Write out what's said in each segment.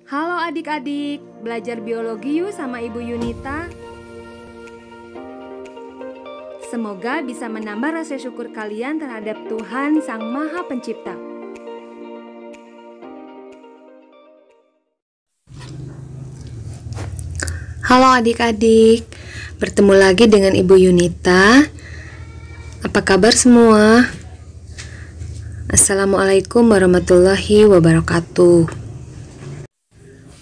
Halo adik-adik, belajar biologi yuk sama Ibu Yunita. Semoga bisa menambah rasa syukur kalian terhadap Tuhan Sang Maha Pencipta. Halo adik-adik, bertemu lagi dengan Ibu Yunita. Apa kabar semua? Assalamualaikum warahmatullahi wabarakatuh.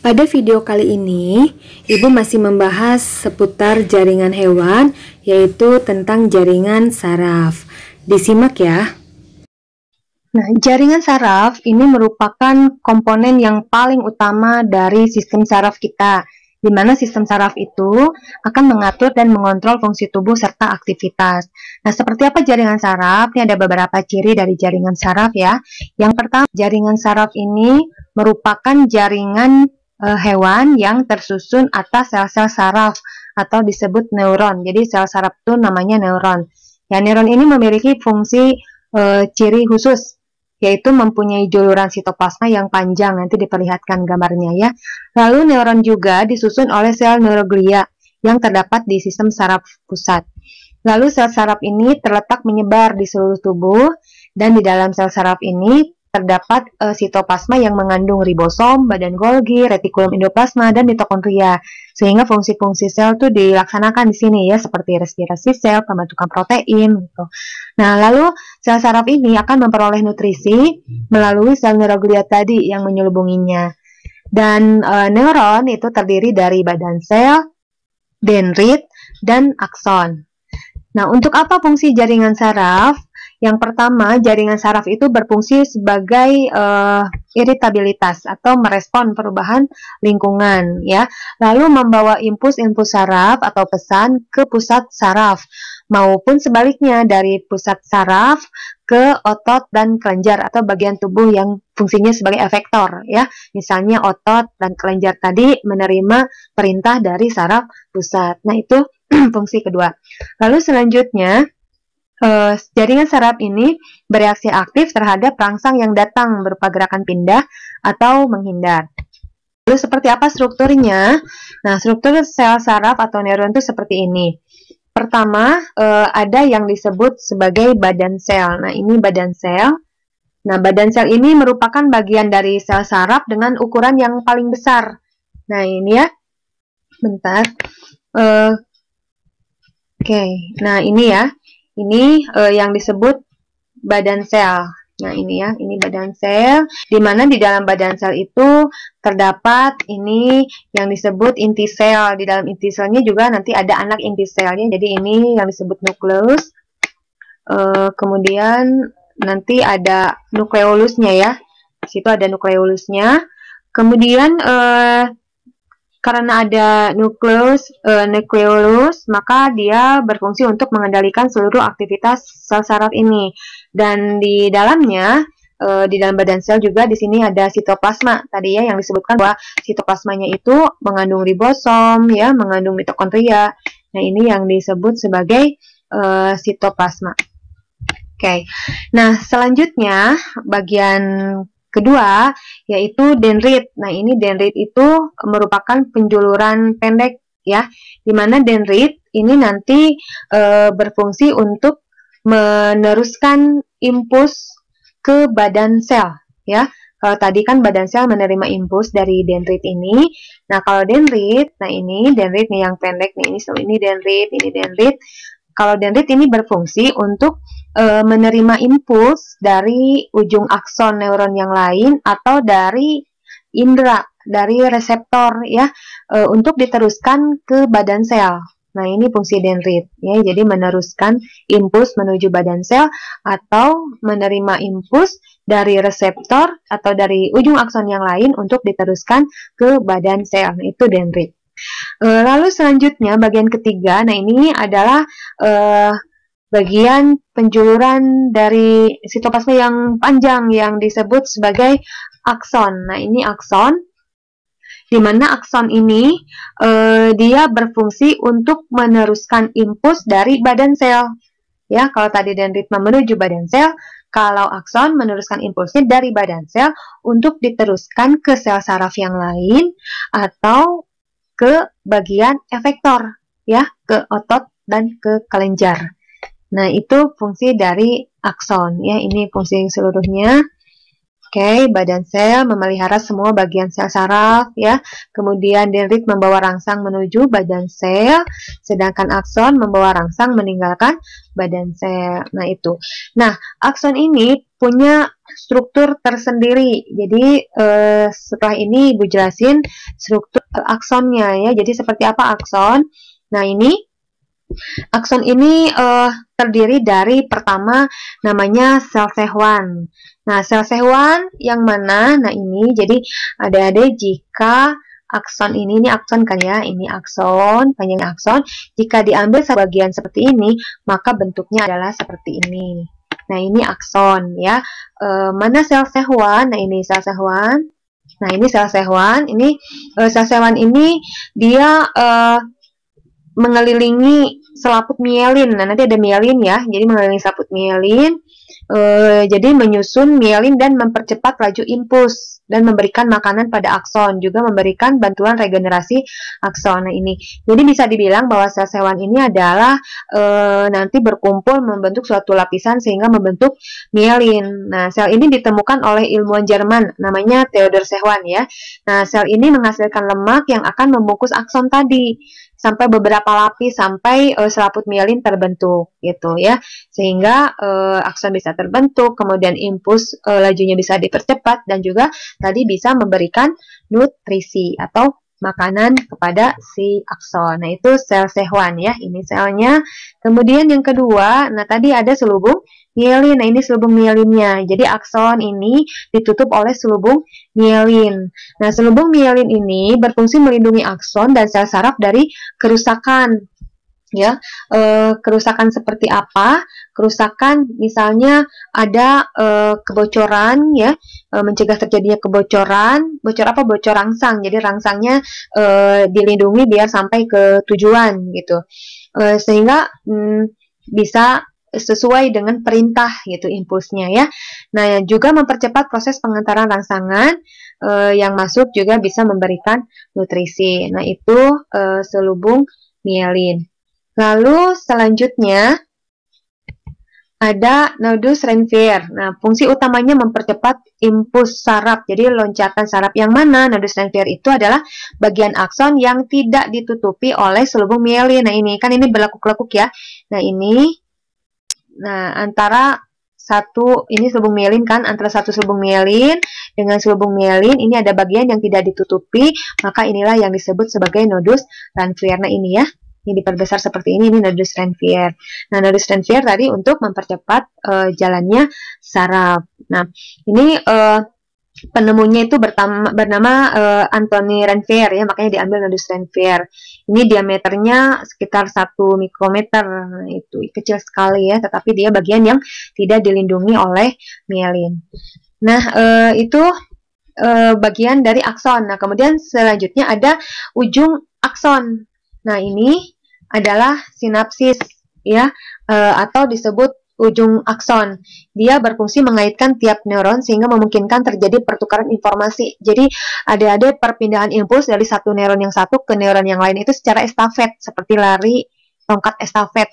Pada video kali ini, Ibu masih membahas seputar jaringan hewan, yaitu tentang jaringan saraf. Disimak ya. Nah, jaringan saraf ini merupakan komponen yang paling utama dari sistem saraf kita, di mana sistem saraf itu akan mengatur dan mengontrol fungsi tubuh serta aktivitas. Nah, seperti apa jaringan saraf? Ini ada beberapa ciri dari jaringan saraf ya. Yang pertama, jaringan saraf ini merupakan jaringan hewan yang tersusun atas sel-sel saraf atau disebut neuron. Jadi sel saraf itu namanya neuron. Ya, neuron ini memiliki fungsi ciri khusus, yaitu mempunyai juluran sitoplasma yang panjang. Nanti diperlihatkan gambarnya ya. Lalu neuron juga disusun oleh sel neuroglia yang terdapat di sistem saraf pusat. Lalu sel saraf ini terletak menyebar di seluruh tubuh, dan di dalam sel saraf ini terdapat sitoplasma yang mengandung ribosom, badan Golgi, retikulum endoplasma, dan mitokondria. Sehingga fungsi-fungsi sel itu dilaksanakan di sini ya, seperti respirasi sel, pembentukan protein gitu. Nah, lalu sel saraf ini akan memperoleh nutrisi melalui sel neuroglia tadi yang menyelubunginya. Dan neuron itu terdiri dari badan sel, dendrit, dan akson. Nah, untuk apa fungsi jaringan saraf? Yang pertama, jaringan saraf itu berfungsi sebagai iritabilitas atau merespon perubahan lingkungan ya. Lalu membawa impuls-impuls saraf atau pesan ke pusat saraf, maupun sebaliknya dari pusat saraf ke otot dan kelenjar atau bagian tubuh yang fungsinya sebagai efektor ya. Misalnya otot dan kelenjar tadi menerima perintah dari saraf pusat. Nah, itu fungsi kedua. Lalu selanjutnya, jaringan saraf ini bereaksi aktif terhadap rangsang yang datang berupa gerakan pindah atau menghindar. Lalu seperti apa strukturnya? Nah, struktur sel saraf atau neuron itu seperti ini. Pertama, ada yang disebut sebagai badan sel. Nah, ini badan sel. Nah, badan sel ini merupakan bagian dari sel saraf dengan ukuran yang paling besar. Nah, ini ya. Bentar. Oke. Nah, ini ya. Ini yang disebut badan sel. Nah, ini ya, ini badan sel, di mana di dalam badan sel itu terdapat ini yang disebut inti sel. Di dalam inti selnya juga nanti ada anak inti selnya. Jadi ini yang disebut nukleus. Kemudian nanti ada nukleolusnya ya. Di situ ada nukleolusnya. Kemudian karena ada nukleolus, maka dia berfungsi untuk mengendalikan seluruh aktivitas sel saraf ini. Dan di dalamnya, di dalam badan sel juga di sini ada sitoplasma. Tadi ya yang disebutkan bahwa sitoplasmanya itu mengandung ribosom, ya, mengandung mitokondria. Nah, ini yang disebut sebagai sitoplasma. Oke. Nah, selanjutnya bagian kedua, yaitu dendrit. Nah, ini dendrit itu merupakan penjuluran pendek ya, di mana dendrit ini nanti berfungsi untuk meneruskan impuls ke badan sel ya. Kalau tadi kan badan sel menerima impuls dari dendrit ini. Nah, kalau dendrit, nah ini dendrit nih yang pendek nih, ini dendrit, ini dendrit. Kalau dendrit ini berfungsi untuk menerima impuls dari ujung akson neuron yang lain atau dari indera, dari reseptor ya, untuk diteruskan ke badan sel. Nah, ini fungsi dendrit ya, jadi meneruskan impuls menuju badan sel atau menerima impuls dari reseptor atau dari ujung akson yang lain untuk diteruskan ke badan sel. Nah, itu dendrit. Lalu selanjutnya bagian ketiga, nah ini adalah bagian penjuluran dari sitoplasma yang panjang yang disebut sebagai akson. Nah, ini akson, di mana akson ini dia berfungsi untuk meneruskan impuls dari badan sel. Ya, kalau tadi dendrit menuju badan sel, kalau akson meneruskan impulsnya dari badan sel untuk diteruskan ke sel saraf yang lain atau ke bagian efektor, ya, ke otot dan ke kelenjar. Nah, itu fungsi dari akson, ya. Ini fungsi seluruhnya. Oke, badan sel memelihara semua bagian sel saraf, ya. Kemudian dendrit membawa rangsang menuju badan sel, sedangkan akson membawa rangsang meninggalkan badan sel. Nah, itu. Nah, akson ini punya struktur tersendiri. Jadi, setelah ini Ibu jelasin struktur aksonnya, ya. Jadi, seperti apa akson? Nah, ini akson ini terdiri dari pertama namanya sel Schwann. Nah, sel Schwann yang mana? Nah, ini jadi adik-adik jika akson ini akson kan ya, ini akson, panjang akson. Jika diambil sebagian seperti ini, maka bentuknya adalah seperti ini. Nah, ini akson ya. Mana sel Schwann? Nah, ini sel Schwann. Nah, ini sel Schwann. Ini sel Schwann ini dia mengelilingi selaput mielin. Nah, nanti ada mielin ya. Jadi mengelilingi selaput mielin. Jadi menyusun mielin dan mempercepat laju impuls dan memberikan makanan pada akson, juga memberikan bantuan regenerasi akson. Nah, ini jadi bisa dibilang bahwa sel Schwann ini adalah nanti berkumpul membentuk suatu lapisan sehingga membentuk mielin. Nah, sel ini ditemukan oleh ilmuwan Jerman namanya Theodor Schwann ya. Nah, sel ini menghasilkan lemak yang akan membungkus akson tadi sampai beberapa lapis sampai selaput mielin terbentuk gitu ya, sehingga akson bisa terbentuk, kemudian impuls lajunya bisa dipercepat dan juga tadi bisa memberikan nutrisi atau makanan kepada si akson. Nah, itu sel Schwann ya, ini selnya. Kemudian yang kedua, nah tadi ada selubung mielin. Nah, ini selubung mielinnya. Jadi akson ini ditutup oleh selubung mielin. Nah, selubung mielin ini berfungsi melindungi akson dan sel saraf dari kerusakan. Ya, kerusakan seperti apa? Kerusakan misalnya ada kebocoran ya, mencegah terjadinya kebocoran. Bocor apa? Bocor rangsang. Jadi rangsangnya dilindungi biar sampai ke tujuan gitu. Sehingga bisa sesuai dengan perintah gitu impulsnya ya. Nah, juga mempercepat proses pengantaran rangsangan yang masuk, juga bisa memberikan nutrisi. Nah, itu selubung mielin. Lalu selanjutnya ada nodus Ranvier. Nah, fungsi utamanya mempercepat impuls saraf. Jadi loncatan saraf yang mana? Nodus Ranvier itu adalah bagian akson yang tidak ditutupi oleh selubung mielin. Nah, ini kan ini berlekuk-lekuk ya. Nah, ini antara satu ini selubung mielin kan, antara satu selubung mielin dengan selubung mielin ini ada bagian yang tidak ditutupi, maka inilah yang disebut sebagai nodus Ranvier. Nah, ini ya. Ini diperbesar seperti ini nodus Ranvier. Nah, nodus Ranvier tadi untuk mempercepat jalannya saraf. Nah, ini penemunya itu bernama Anthony Ranvier ya, makanya diambil nodus Ranvier. Ini diameternya sekitar 1 mikrometer. Nah, itu kecil sekali ya, tetapi dia bagian yang tidak dilindungi oleh mielin. Nah, itu bagian dari akson. Nah, kemudian selanjutnya ada ujung akson. Nah, ini adalah sinapsis ya, atau disebut ujung akson. Dia berfungsi mengaitkan tiap neuron sehingga memungkinkan terjadi pertukaran informasi. Jadi ada perpindahan impuls dari satu neuron yang satu ke neuron yang lain itu secara estafet, seperti lari tongkat estafet.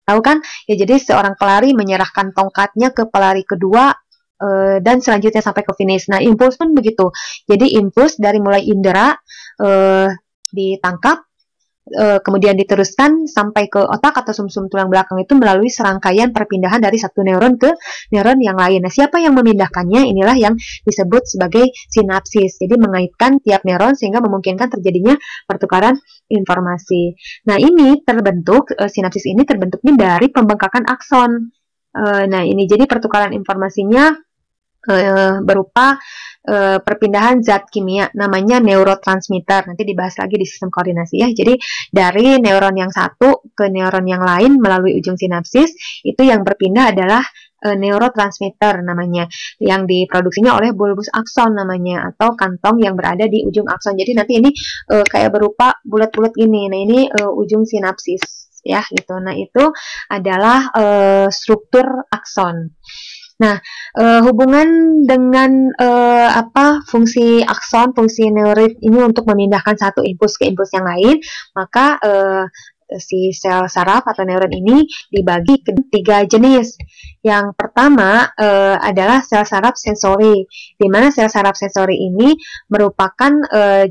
Tahu kan? Ya, jadi seorang pelari menyerahkan tongkatnya ke pelari kedua dan selanjutnya sampai ke finish. Nah, impuls pun begitu. Jadi impuls dari mulai indera ditangkap, kemudian diteruskan sampai ke otak atau sumsum tulang belakang itu melalui serangkaian perpindahan dari satu neuron ke neuron yang lain. Nah, siapa yang memindahkannya? Inilah yang disebut sebagai sinapsis. Jadi mengaitkan tiap neuron sehingga memungkinkan terjadinya pertukaran informasi. Nah, ini terbentuk, sinapsis ini terbentuknya dari pembengkakan akson. Nah, ini jadi pertukaran informasinya berupa perpindahan zat kimia namanya neurotransmitter. Nanti dibahas lagi di sistem koordinasi ya. Jadi dari neuron yang satu ke neuron yang lain melalui ujung sinapsis itu yang berpindah adalah neurotransmitter namanya, yang diproduksinya oleh bulbus akson namanya, atau kantong yang berada di ujung akson. Jadi nanti ini kayak berupa bulat-bulat ini. Nah, ini ujung sinapsis ya gitu. Nah, itu adalah struktur akson. Nah, hubungan dengan fungsi akson, fungsi neuron ini untuk memindahkan satu impuls ke impuls yang lain, maka si sel saraf atau neuron ini dibagi ke 3 jenis. Yang pertama adalah sel saraf sensori, di mana sel saraf sensori ini merupakan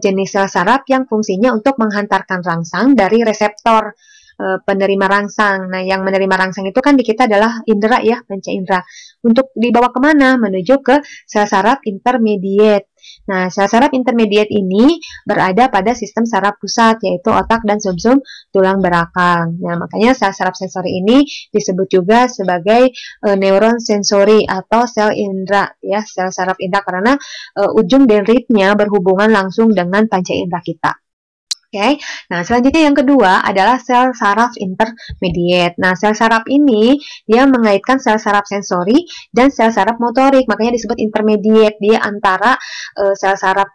jenis sel saraf yang fungsinya untuk menghantarkan rangsang dari reseptor penerima rangsang. Nah, yang menerima rangsang itu kan di kita adalah indera ya, panca indera. Untuk dibawa kemana? Menuju ke sel saraf intermediate. Nah, sel saraf intermediate ini berada pada sistem saraf pusat, yaitu otak dan sumsum tulang belakang. Nah, makanya sel saraf sensori ini disebut juga sebagai neuron sensori atau sel indera, ya, sel saraf indera, karena ujung dendritnya berhubungan langsung dengan panca indera kita. Oke, nah selanjutnya yang kedua adalah sel saraf intermediate. Nah, sel saraf ini dia mengaitkan sel saraf sensori dan sel saraf motorik, makanya disebut intermediate. Dia antara sel saraf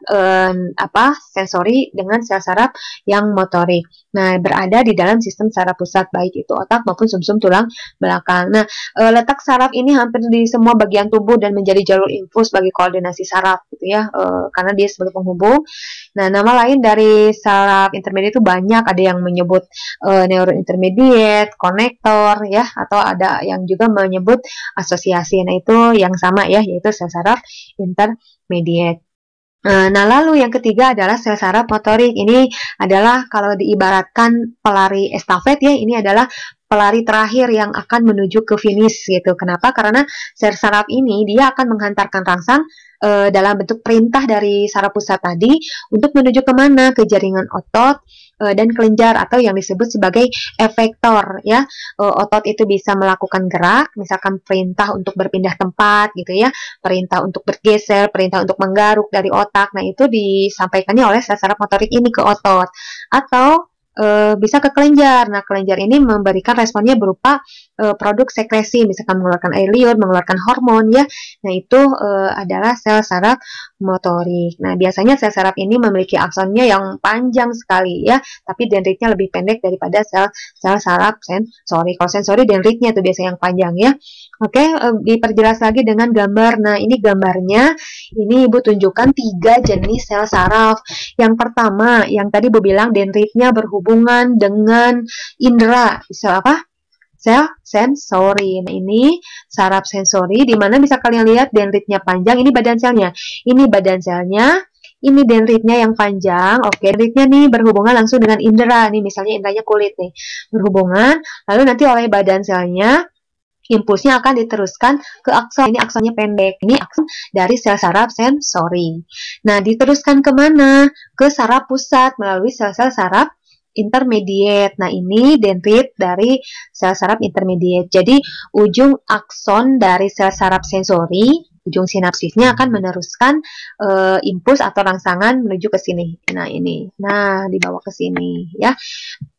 sensori dengan sel saraf yang motorik. Nah, berada di dalam sistem saraf pusat, baik itu otak maupun sumsum tulang belakang. Nah, letak saraf ini hampir di semua bagian tubuh dan menjadi jalur impuls bagi koordinasi saraf, gitu ya, karena dia sebagai penghubung. Nah, nama lain dari saraf intermediate itu banyak, ada yang menyebut neuron intermediate, konektor, ya, atau ada yang juga menyebut asosiasi. Nah, itu yang sama ya, yaitu sel saraf intermediate. Nah, lalu yang ketiga adalah sel saraf motorik. Ini adalah kalau diibaratkan pelari estafet ya, ini adalah pelari terakhir yang akan menuju ke finish gitu. Kenapa? Karena sel saraf ini dia akan menghantarkan rangsang dalam bentuk perintah dari saraf pusat tadi untuk menuju kemana? Ke jaringan otot dan kelenjar atau yang disebut sebagai efektor ya. Otot itu bisa melakukan gerak, misalkan perintah untuk berpindah tempat gitu ya, perintah untuk bergeser, perintah untuk menggaruk dari otak. Nah, itu disampaikannya oleh sel saraf motorik ini ke otot atau bisa ke kelenjar. Nah, kelenjar ini memberikan responnya berupa produk sekresi, misalkan mengeluarkan air liur, mengeluarkan hormon ya. Nah, itu adalah sel saraf motorik. Nah, biasanya sel saraf ini memiliki aksonnya yang panjang sekali ya, tapi dendritnya lebih pendek daripada sel saraf sensori. Kalau sensori dendritnya itu biasanya yang panjang ya. Oke, diperjelas lagi dengan gambar. Nah, ini gambarnya. Ini Ibu tunjukkan 3 jenis sel saraf. Yang pertama, yang tadi Ibu bilang dendritnya berhubungan dengan indera. Sel apa? Sel sensori. Nah, ini saraf sensori, di mana bisa kalian lihat dendritnya panjang. Ini badan selnya. Ini badan selnya. Ini dendritnya yang panjang. Oke, dendritnya nih berhubungan langsung dengan indera. Nih, misalnya inderanya kulit nih. Berhubungan. Lalu nanti oleh badan selnya, impulsnya akan diteruskan ke akson. Ini aksonnya pendek. Ini akson dari sel saraf sensori. Nah, diteruskan kemana? Ke saraf pusat melalui sel-sel saraf intermediate. Nah, ini dendrit dari sel saraf intermediate. Jadi, ujung akson dari sel saraf sensori, ujung sinapsisnya akan meneruskan impuls atau rangsangan menuju ke sini. Nah, ini. Nah, dibawa ke sini ya.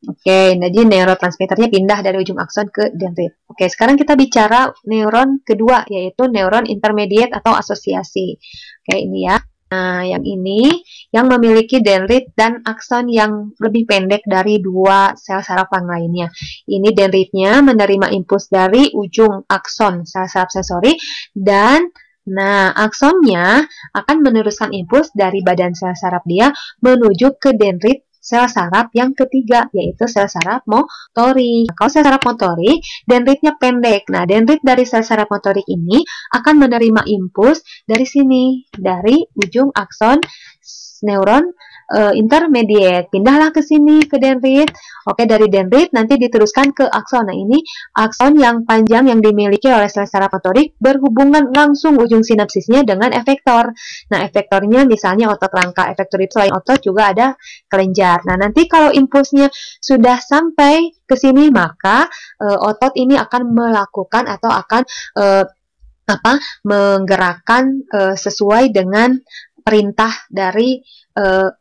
Oke, jadi neurotransmitternya pindah dari ujung akson ke dendrit. Oke, sekarang kita bicara neuron kedua, yaitu neuron intermediate atau asosiasi. Oke, ini ya. Nah, yang ini yang memiliki dendrit dan akson yang lebih pendek dari 2 sel saraf yang lainnya. Ini dendritnya menerima impuls dari ujung akson sel saraf sensori dan aksonnya akan meneruskan impuls dari badan sel saraf dia menuju ke dendrit sel saraf yang ketiga, yaitu sel saraf motorik. Kalau sel saraf motorik, dendritnya pendek. Nah, dendrit dari sel saraf motorik ini akan menerima impuls dari sini, dari ujung akson neuron intermediate. Pindahlah ke sini, ke dendrit. Oke, dari dendrit nanti diteruskan ke akson. Nah, ini akson yang panjang yang dimiliki oleh sel saraf motorik berhubungan langsung ujung sinapsisnya dengan efektor. Nah, efektornya misalnya otot rangka. Efektor itu selain otot juga ada kelenjar. Nah, nanti kalau impulsnya sudah sampai ke sini, maka otot ini akan melakukan atau akan menggerakkan sesuai dengan perintah dari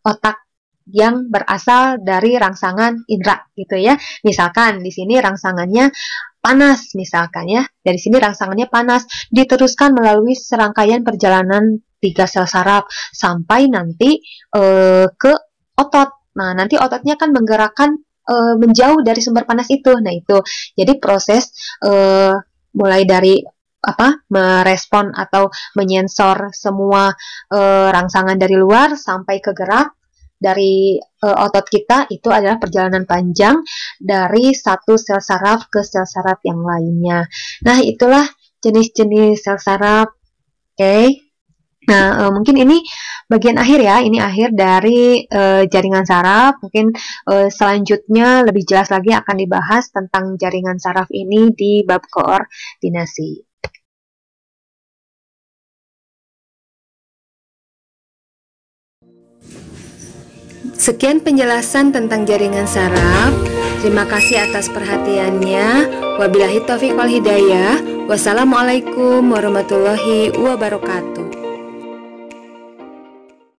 otak yang berasal dari rangsangan indera gitu ya. Misalkan di sini rangsangannya panas misalkan ya. Dari sini rangsangannya panas, diteruskan melalui serangkaian perjalanan 3 sel saraf sampai nanti ke otot. Nah, nanti ototnya akan menggerakkan menjauh dari sumber panas itu. Nah, itu. Jadi proses mulai dari merespon atau menyensor semua rangsangan dari luar sampai ke gerak dari otot kita. Itu adalah perjalanan panjang dari satu sel saraf ke sel saraf yang lainnya. Nah, itulah jenis-jenis sel saraf. Oke. Nah, mungkin ini bagian akhir ya. Ini akhir dari jaringan saraf. Mungkin selanjutnya lebih jelas lagi akan dibahas tentang jaringan saraf ini di bab koordinasi. Sekian penjelasan tentang jaringan saraf. Terima kasih atas perhatiannya. Wabillahi taufiq wal hidayah. Wassalamualaikum warahmatullahi wabarakatuh.